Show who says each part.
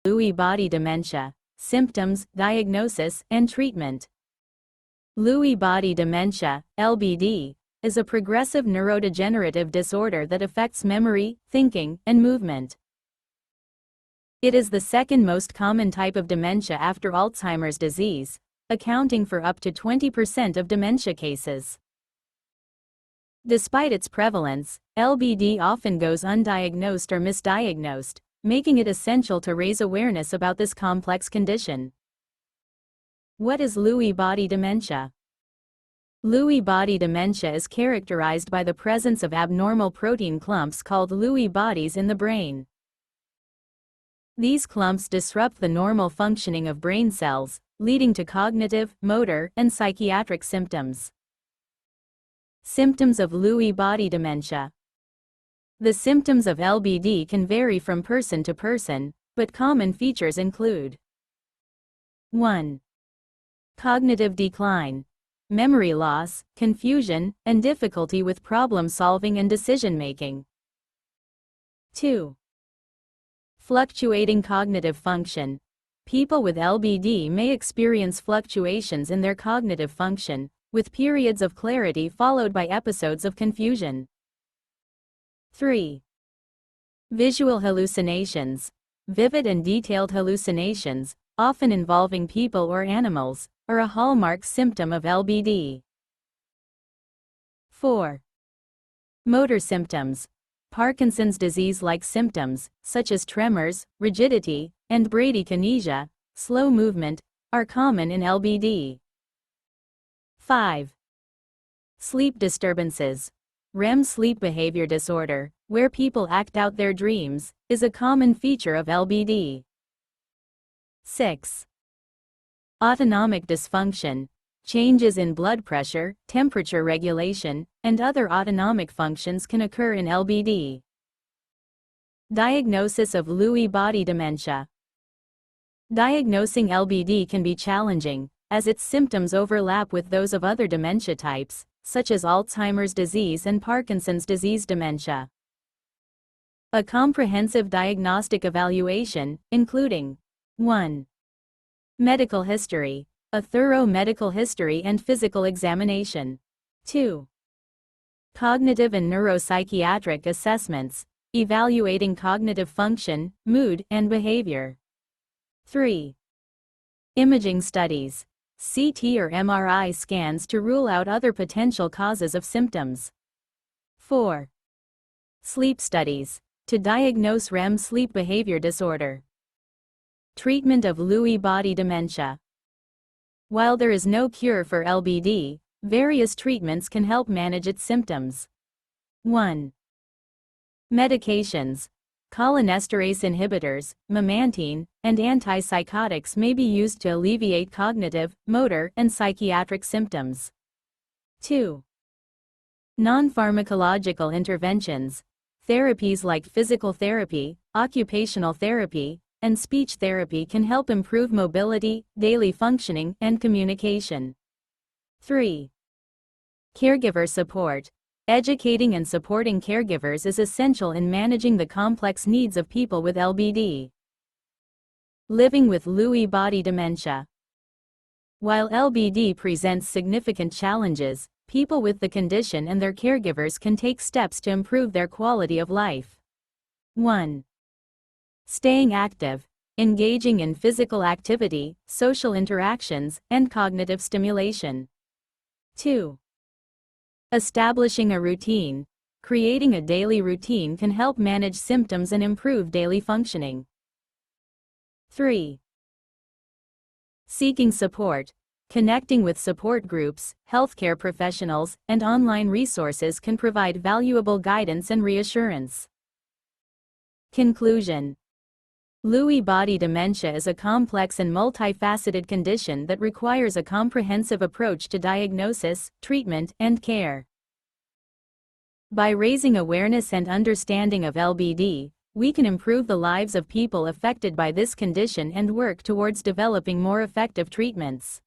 Speaker 1: Lewy body dementia, symptoms, diagnosis, and treatment. Lewy body dementia, LBD, is a progressive neurodegenerative disorder that affects memory, thinking, and movement. It is the second most common type of dementia after Alzheimer's disease, accounting for up to 20% of dementia cases. Despite its prevalence, LBD often goes undiagnosed or misdiagnosed, making it essential to raise awareness about this complex condition. What is Lewy body dementia? Lewy body dementia is characterized by the presence of abnormal protein clumps called Lewy bodies in the brain. These clumps disrupt the normal functioning of brain cells, leading to cognitive, motor, and psychiatric symptoms. Symptoms of Lewy body dementia. The symptoms of LBD can vary from person to person, but common features include 1. Cognitive decline, memory loss, confusion, and difficulty with problem solving and decision making. 2. Fluctuating cognitive function. People with LBD may experience fluctuations in their cognitive function, with periods of clarity followed by episodes of confusion. 3. Visual hallucinations. Vivid and detailed hallucinations, often involving people or animals, are a hallmark symptom of LBD. 4. Motor symptoms. Parkinson's disease-like symptoms, such as tremors, rigidity, and bradykinesia, slow movement, are common in LBD. 5. Sleep disturbances. REM sleep behavior disorder, where people act out their dreams, is a common feature of LBD. 6. Autonomic dysfunction. Changes in blood pressure, temperature regulation, and other autonomic functions can occur in LBD. Diagnosis of Lewy body dementia. Diagnosing LBD can be challenging, as its symptoms overlap with those of other dementia types, such as Alzheimer's disease and Parkinson's disease dementia. A comprehensive diagnostic evaluation, including 1. Medical history. A thorough medical history and physical examination. 2. Cognitive and neuropsychiatric assessments, evaluating cognitive function, mood, and behavior. 3. Imaging studies. CT or MRI scans to rule out other potential causes of symptoms. 4. Sleep studies, to diagnose REM sleep behavior disorder. Treatment of Lewy body dementia. While there is no cure for LBD, various treatments can help manage its symptoms. 1. Medications. Cholinesterase inhibitors, memantine, and antipsychotics may be used to alleviate cognitive, motor, and psychiatric symptoms. 2. Non-pharmacological interventions. Therapies like physical therapy, occupational therapy, and speech therapy can help improve mobility, daily functioning, and communication. 3. Caregiver support. Educating and supporting caregivers is essential in managing the complex needs of people with LBD. Living with Lewy body dementia. While LBD presents significant challenges, people with the condition and their caregivers can take steps to improve their quality of life. 1. Staying active, engaging in physical activity, social interactions, and cognitive stimulation. 2. Establishing a routine. Creating a daily routine can help manage symptoms and improve daily functioning. 3. Seeking support. Connecting with support groups, healthcare professionals, and online resources can provide valuable guidance and reassurance. Conclusion. Lewy body dementia is a complex and multifaceted condition that requires a comprehensive approach to diagnosis, treatment, and care. By raising awareness and understanding of LBD, we can improve the lives of people affected by this condition and work towards developing more effective treatments.